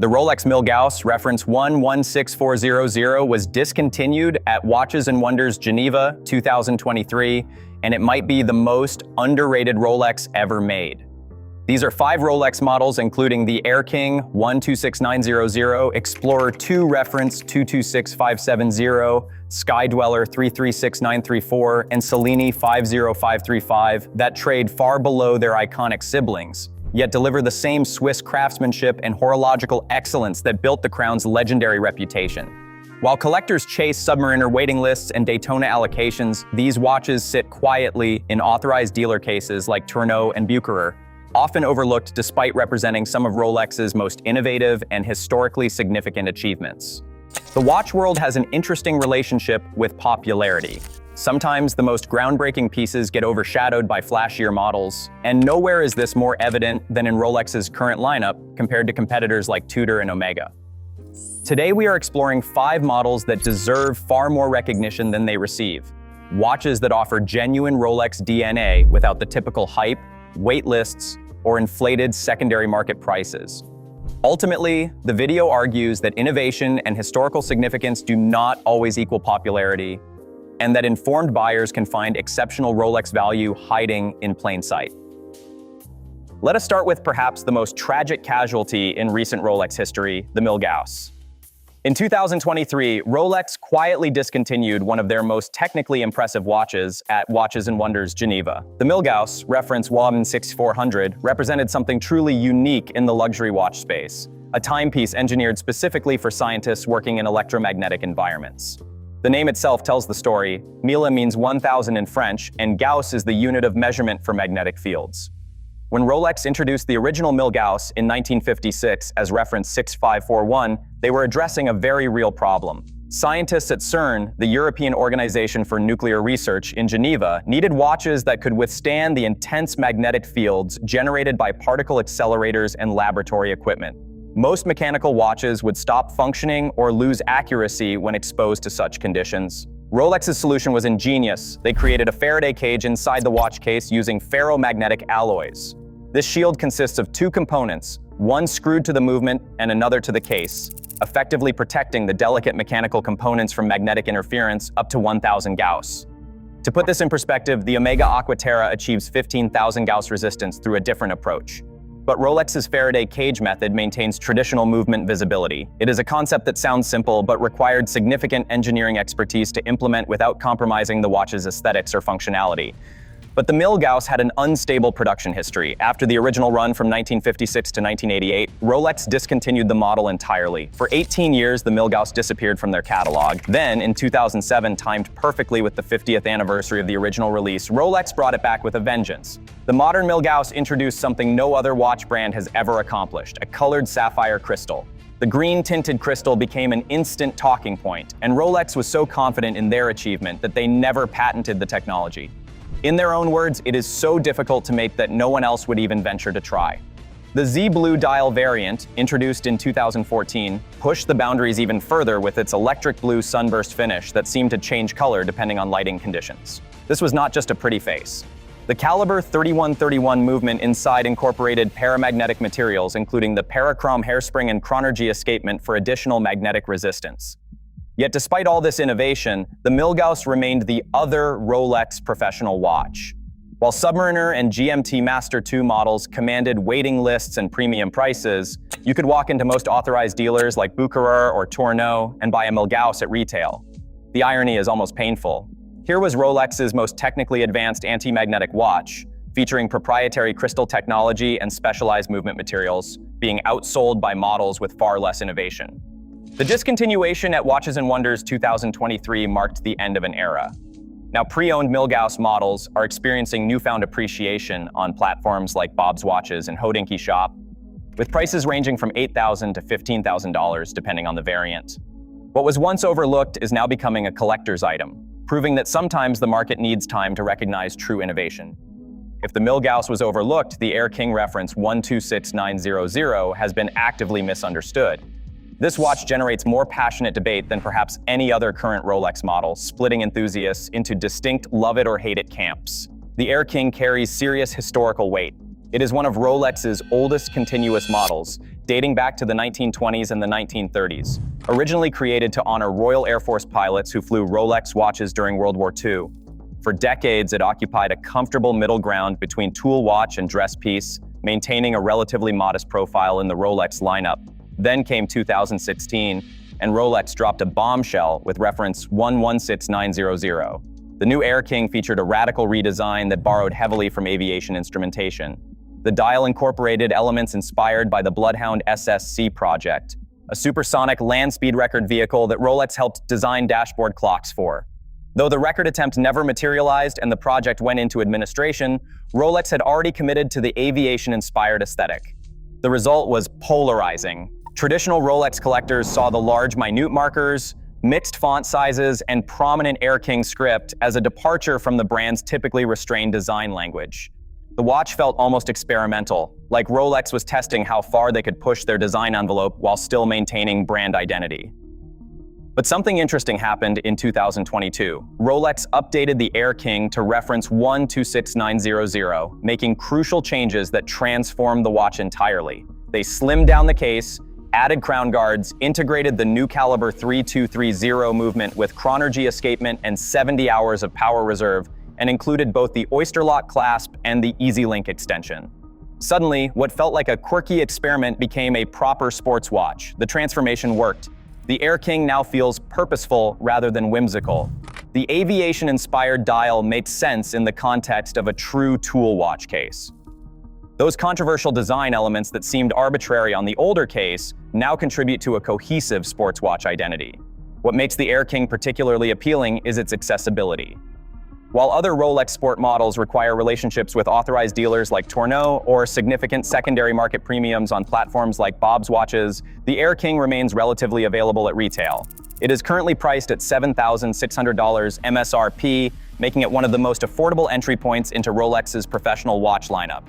The Rolex Milgauss reference 116400 was discontinued at Watches and Wonders Geneva 2023, and it might be the most underrated Rolex ever made. These are 5 Rolex models, including the Air King 126900, Explorer 2 reference 226570, Sky Dweller 336934, and Cellini 50535 that trade far below their iconic siblings, yet deliver the same Swiss craftsmanship and horological excellence that built the crown's legendary reputation. While collectors chase Submariner waiting lists and Daytona allocations, these watches sit quietly in authorized dealer cases like Tourneau and Bucherer, often overlooked despite representing some of Rolex's most innovative and historically significant achievements. The watch world has an interesting relationship with popularity. Sometimes the most groundbreaking pieces get overshadowed by flashier models, and nowhere is this more evident than in Rolex's current lineup compared to competitors like Tudor and Omega. Today we are exploring 5 models that deserve far more recognition than they receive. Watches that offer genuine Rolex DNA without the typical hype, wait lists, or inflated secondary market prices. Ultimately, the video argues that innovation and historical significance do not always equal popularity, and that informed buyers can find exceptional Rolex value hiding in plain sight. Let us start with perhaps the most tragic casualty in recent Rolex history, the Milgauss. In 2023, Rolex quietly discontinued one of their most technically impressive watches at Watches and Wonders Geneva. The Milgauss, reference 16400, represented something truly unique in the luxury watch space, a timepiece engineered specifically for scientists working in electromagnetic environments. The name itself tells the story. Mille means 1000 in French, and Gauss is the unit of measurement for magnetic fields. When Rolex introduced the original Milgauss in 1956 as reference 6541, they were addressing a very real problem. Scientists at CERN, the European Organization for Nuclear Research in Geneva, needed watches that could withstand the intense magnetic fields generated by particle accelerators and laboratory equipment. Most mechanical watches would stop functioning or lose accuracy when exposed to such conditions. Rolex's solution was ingenious. They created a Faraday cage inside the watch case using ferromagnetic alloys. This shield consists of 2 components, one screwed to the movement and another to the case, effectively protecting the delicate mechanical components from magnetic interference up to 1000 Gauss. To put this in perspective, the Omega Aquaterra achieves 15,000 Gauss resistance through a different approach. But Rolex's Faraday cage method maintains traditional movement visibility. It is a concept that sounds simple but required significant engineering expertise to implement without compromising the watch's aesthetics or functionality. But the Milgauss had an unstable production history. After the original run from 1956 to 1988, Rolex discontinued the model entirely. For 18 years, the Milgauss disappeared from their catalog. Then, in 2007, timed perfectly with the 50th anniversary of the original release, Rolex brought it back with a vengeance. The modern Milgauss introduced something no other watch brand has ever accomplished: a colored sapphire crystal. The green-tinted crystal became an instant talking point, and Rolex was so confident in their achievement that they never patented the technology. In their own words, it is so difficult to make that no one else would even venture to try. The Z Blue dial variant, introduced in 2014, pushed the boundaries even further with its electric blue sunburst finish that seemed to change color depending on lighting conditions. This was not just a pretty face. The caliber 3131 movement inside incorporated paramagnetic materials, including the parachrom hairspring and chronergy escapement for additional magnetic resistance. Yet despite all this innovation, the Milgauss remained the other Rolex professional watch. While Submariner and GMT Master 2 models commanded waiting lists and premium prices, you could walk into most authorized dealers like Bucherer or Tourneau and buy a Milgauss at retail. The irony is almost painful. Here was Rolex's most technically advanced anti-magnetic watch, featuring proprietary crystal technology and specialized movement materials, being outsold by models with far less innovation. The discontinuation at Watches and Wonders 2023 marked the end of an era. Now, pre-owned Milgauss models are experiencing newfound appreciation on platforms like Bob's Watches and Hodinkee Shop, with prices ranging from $8,000 to $15,000 depending on the variant. What was once overlooked is now becoming a collector's item, proving that sometimes the market needs time to recognize true innovation. If the Milgauss was overlooked, the Air King reference 126900 has been actively misunderstood. This watch generates more passionate debate than perhaps any other current Rolex model, splitting enthusiasts into distinct love it or hate it camps. The Air King carries serious historical weight. It is one of Rolex's oldest continuous models, dating back to the 1920s and the 1930s. Originally created to honor Royal Air Force pilots who flew Rolex watches during World War II. For decades, it occupied a comfortable middle ground between tool watch and dress piece, maintaining a relatively modest profile in the Rolex lineup. Then came 2016, and Rolex dropped a bombshell with reference 116900. The new Air King featured a radical redesign that borrowed heavily from aviation instrumentation. The dial incorporated elements inspired by the Bloodhound SSC project, a supersonic land speed record vehicle that Rolex helped design dashboard clocks for. Though the record attempt never materialized and the project went into administration, Rolex had already committed to the aviation-inspired aesthetic. The result was polarizing. Traditional Rolex collectors saw the large, minute markers, mixed font sizes, and prominent Air King script as a departure from the brand's typically restrained design language. The watch felt almost experimental, like Rolex was testing how far they could push their design envelope while still maintaining brand identity. But something interesting happened in 2022. Rolex updated the Air King to reference 126900, making crucial changes that transformed the watch entirely. They slimmed down the case, added crown guards, integrated the new caliber 3230 movement with chronergy escapement and 70 hours of power reserve, and included both the Oyster Lock clasp and the Easy Link extension. Suddenly, what felt like a quirky experiment became a proper sports watch. The transformation worked. The Air King now feels purposeful rather than whimsical. The aviation-inspired dial makes sense in the context of a true tool watch case. Those controversial design elements that seemed arbitrary on the older case now contribute to a cohesive sports watch identity. What makes the Air King particularly appealing is its accessibility. While other Rolex sport models require relationships with authorized dealers like Tourneau or significant secondary market premiums on platforms like Bob's Watches, the Air King remains relatively available at retail. It is currently priced at $7,600 MSRP, making it one of the most affordable entry points into Rolex's professional watch lineup.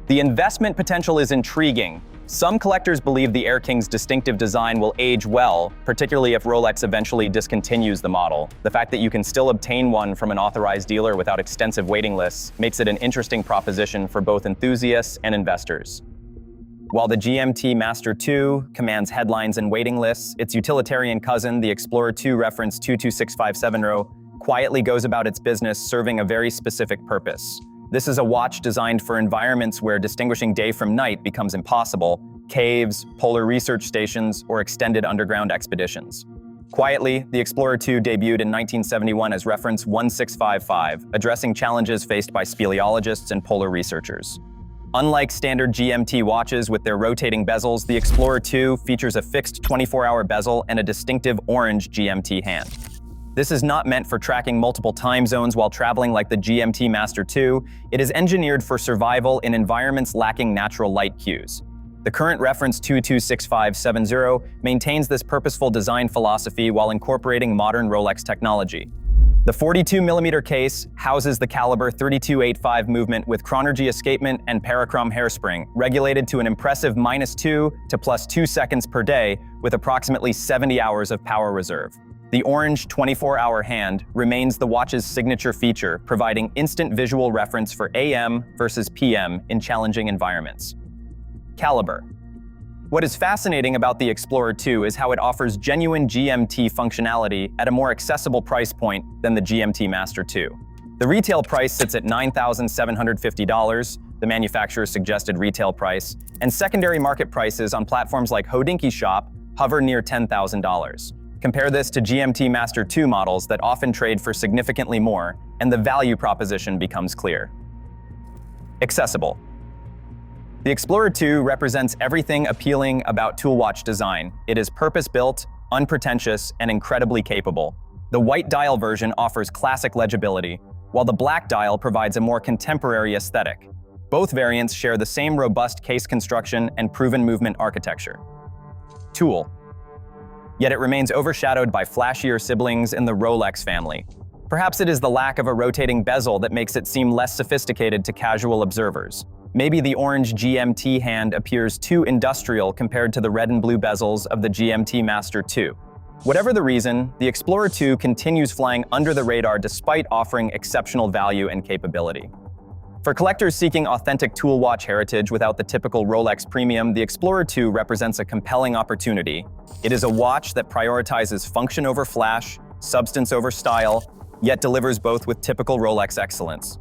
The investment potential is intriguing. Some collectors believe the Air King's distinctive design will age well, particularly if Rolex eventually discontinues the model. The fact that you can still obtain one from an authorized dealer without extensive waiting lists makes it an interesting proposition for both enthusiasts and investors. While the GMT Master 2 commands headlines and waiting lists, its utilitarian cousin, the Explorer 2 reference 22650, quietly goes about its business serving a very specific purpose. This is a watch designed for environments where distinguishing day from night becomes impossible: caves, polar research stations, or extended underground expeditions. Quietly, the Explorer 2 debuted in 1971 as reference 1655, addressing challenges faced by speleologists and polar researchers. Unlike standard GMT watches with their rotating bezels, the Explorer 2 features a fixed 24-hour bezel and a distinctive orange GMT hand. This is not meant for tracking multiple time zones while traveling like the GMT Master 2. It is engineered for survival in environments lacking natural light cues. The current reference 226570 maintains this purposeful design philosophy while incorporating modern Rolex technology. The 42mm case houses the caliber 3285 movement with chronergy escapement and parachrom hairspring, regulated to an impressive -2 to +2 seconds per day with approximately 70 hours of power reserve. The orange 24-hour hand remains the watch's signature feature, providing instant visual reference for AM versus PM in challenging environments. Caliber. What is fascinating about the Explorer 2 is how it offers genuine GMT functionality at a more accessible price point than the GMT Master 2. The retail price sits at $9,750, the manufacturer's suggested retail price, and secondary market prices on platforms like Hodinkee Shop hover near $10,000. Compare this to GMT Master 2 models that often trade for significantly more, and the value proposition becomes clear. Accessible. The Explorer 2 represents everything appealing about tool watch design. It is purpose-built, unpretentious, and incredibly capable. The white dial version offers classic legibility, while the black dial provides a more contemporary aesthetic. Both variants share the same robust case construction and proven movement architecture. Tool. Yet it remains overshadowed by flashier siblings in the Rolex family. Perhaps it is the lack of a rotating bezel that makes it seem less sophisticated to casual observers. Maybe the orange GMT hand appears too industrial compared to the red and blue bezels of the GMT Master 2. Whatever the reason, the Explorer 2 continues flying under the radar despite offering exceptional value and capability. For collectors seeking authentic tool watch heritage without the typical Rolex premium, the Explorer 2 represents a compelling opportunity. It is a watch that prioritizes function over flash, substance over style, yet delivers both with typical Rolex excellence.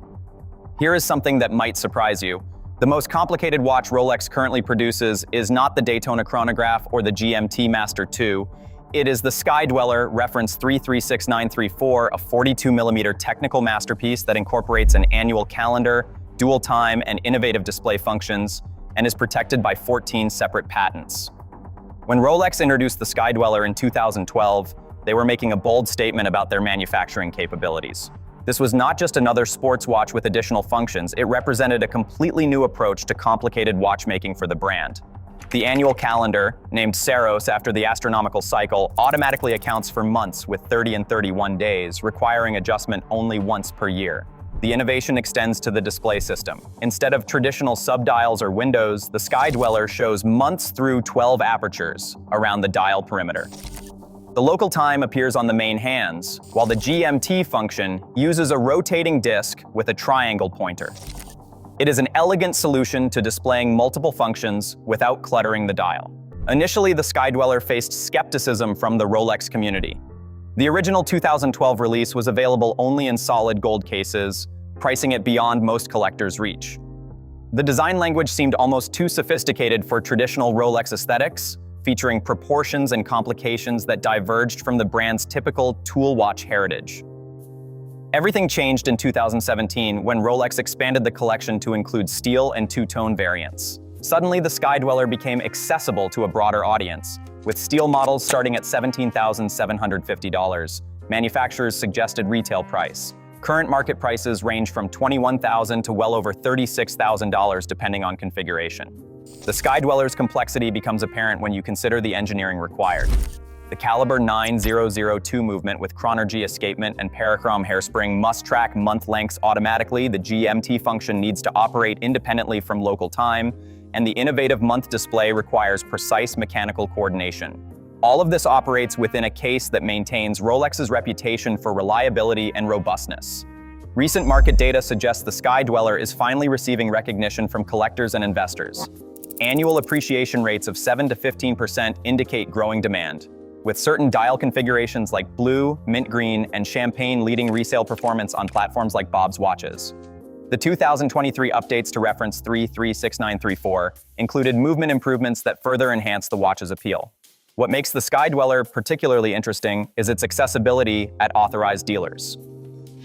Here is something that might surprise you. The most complicated watch Rolex currently produces is not the Daytona chronograph or the GMT Master 2. It is the Sky Dweller reference 336934, a 42mm technical masterpiece that incorporates an annual calendar, dual time, and innovative display functions, and is protected by 14 separate patents. When Rolex introduced the Sky Dweller in 2012, they were making a bold statement about their manufacturing capabilities. This was not just another sports watch with additional functions, it represented a completely new approach to complicated watchmaking for the brand. The annual calendar, named Saros after the astronomical cycle, automatically accounts for months with 30 and 31 days, requiring adjustment only once per year. The innovation extends to the display system. Instead of traditional subdials or windows, the Sky Dweller shows months through 12 apertures around the dial perimeter. The local time appears on the main hands, while the GMT function uses a rotating disc with a triangle pointer. It is an elegant solution to displaying multiple functions without cluttering the dial. Initially, the Sky Dweller faced skepticism from the Rolex community. The original 2012 release was available only in solid gold cases, pricing it beyond most collectors' reach. The design language seemed almost too sophisticated for traditional Rolex aesthetics, featuring proportions and complications that diverged from the brand's typical tool watch heritage. Everything changed in 2017 when Rolex expanded the collection to include steel and two-tone variants. Suddenly, the Sky Dweller became accessible to a broader audience, with steel models starting at $17,750, manufacturer's suggested retail price. Current market prices range from $21,000 to well over $36,000 depending on configuration. The Sky Dweller's complexity becomes apparent when you consider the engineering required. The caliber 9002 movement with chronergy escapement and parachrom hairspring must track month lengths automatically, the GMT function needs to operate independently from local time, and the innovative month display requires precise mechanical coordination. All of this operates within a case that maintains Rolex's reputation for reliability and robustness. Recent market data suggests the Sky Dweller is finally receiving recognition from collectors and investors. Annual appreciation rates of 7 to 15% indicate growing demand, with certain dial configurations like blue, mint green, and champagne leading resale performance on platforms like Bob's Watches. The 2023 updates to reference 336934 included movement improvements that further enhance the watch's appeal. What makes the Sky Dweller particularly interesting is its accessibility at authorized dealers.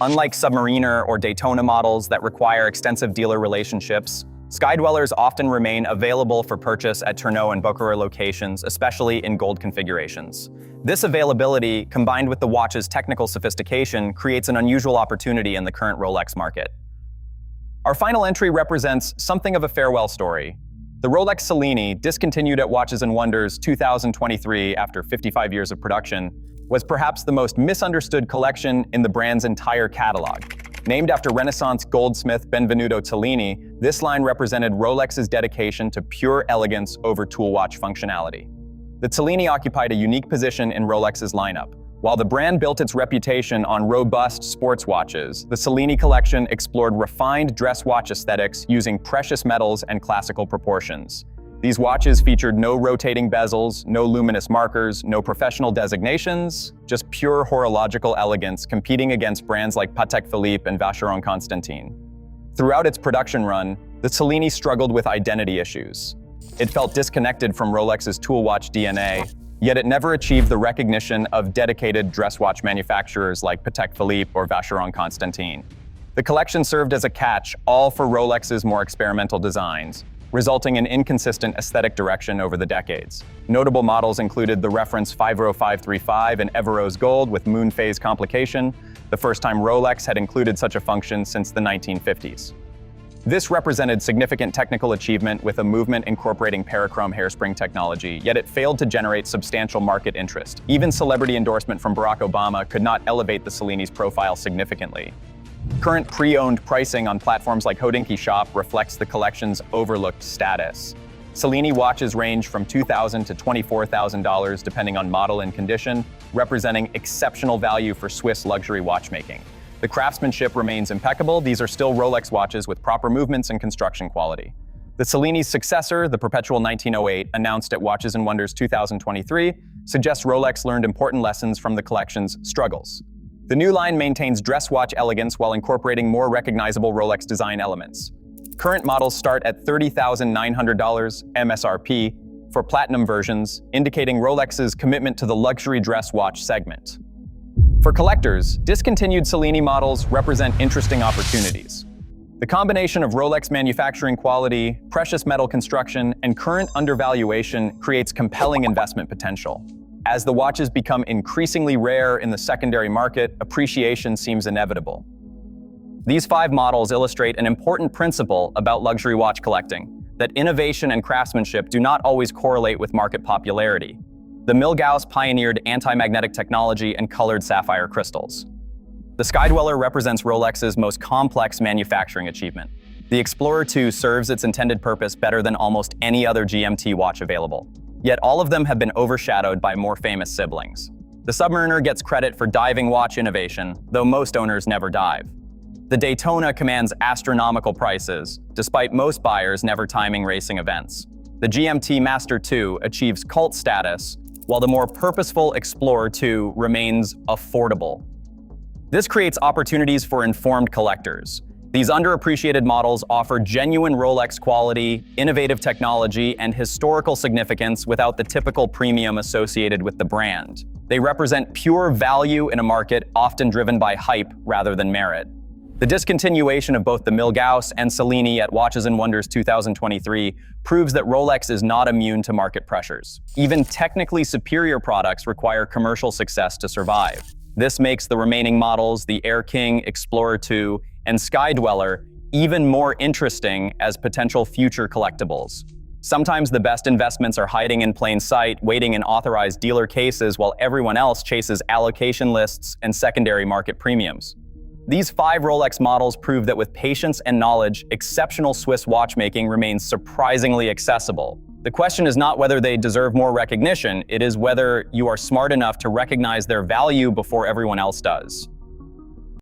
Unlike Submariner or Daytona models that require extensive dealer relationships, Sky Dwellers often remain available for purchase at Tourneau and Boca locations, especially in gold configurations. This availability, combined with the watch's technical sophistication, creates an unusual opportunity in the current Rolex market. Our final entry represents something of a farewell story. The Rolex Cellini, discontinued at Watches and Wonders 2023 after 55 years of production, was perhaps the most misunderstood collection in the brand's entire catalog. Named after Renaissance goldsmith Benvenuto Cellini, this line represented Rolex's dedication to pure elegance over tool watch functionality. The Cellini occupied a unique position in Rolex's lineup. While the brand built its reputation on robust sports watches, the Cellini collection explored refined dress watch aesthetics using precious metals and classical proportions. These watches featured no rotating bezels, no luminous markers, no professional designations, just pure horological elegance competing against brands like Patek Philippe and Vacheron Constantin. Throughout its production run, the Cellini struggled with identity issues. It felt disconnected from Rolex's tool watch DNA, yet it never achieved the recognition of dedicated dress watch manufacturers like Patek Philippe or Vacheron Constantin. The collection served as a catch-all for Rolex's more experimental designs, resulting in inconsistent aesthetic direction over the decades. Notable models included the reference 50535 and Everose Gold with moon phase complication, the first time Rolex had included such a function since the 1950s. This represented significant technical achievement with a movement incorporating parachrom hairspring technology, yet it failed to generate substantial market interest. Even celebrity endorsement from Barack Obama could not elevate the Cellini's profile significantly. Current pre-owned pricing on platforms like Hodinkee Shop reflects the collection's overlooked status. Cellini watches range from $2,000 to $24,000 depending on model and condition, representing exceptional value for Swiss luxury watchmaking. The craftsmanship remains impeccable. These are still Rolex watches with proper movements and construction quality. The Cellini's successor, the Perpetual 1908, announced at Watches and Wonders 2023, suggests Rolex learned important lessons from the collection's struggles. The new line maintains dress watch elegance while incorporating more recognizable Rolex design elements. Current models start at $30,900 MSRP for platinum versions, indicating Rolex's commitment to the luxury dress watch segment. For collectors, discontinued Cellini models represent interesting opportunities. The combination of Rolex manufacturing quality, precious metal construction, and current undervaluation creates compelling investment potential. As the watches become increasingly rare in the secondary market, appreciation seems inevitable. These 5 models illustrate an important principle about luxury watch collecting, that innovation and craftsmanship do not always correlate with market popularity. The Milgauss pioneered anti-magnetic technology and colored sapphire crystals. The Skydweller represents Rolex's most complex manufacturing achievement. The Explorer 2 serves its intended purpose better than almost any other GMT watch available. Yet all of them have been overshadowed by more famous siblings. The Submariner gets credit for diving watch innovation, though most owners never dive. The Daytona commands astronomical prices, despite most buyers never timing racing events. The GMT Master 2 achieves cult status, while the more purposeful Explorer 2 remains affordable. This creates opportunities for informed collectors. These underappreciated models offer genuine Rolex quality, innovative technology, and historical significance without the typical premium associated with the brand. They represent pure value in a market often driven by hype rather than merit. The discontinuation of both the Milgauss and Cellini at Watches and Wonders 2023 proves that Rolex is not immune to market pressures. Even technically superior products require commercial success to survive. This makes the remaining models, the Air King, Explorer 2, and Skydweller, even more interesting as potential future collectibles. Sometimes the best investments are hiding in plain sight, waiting in authorized dealer cases while everyone else chases allocation lists and secondary market premiums. These 5 Rolex models prove that with patience and knowledge, exceptional Swiss watchmaking remains surprisingly accessible. The question is not whether they deserve more recognition, it is whether you are smart enough to recognize their value before everyone else does.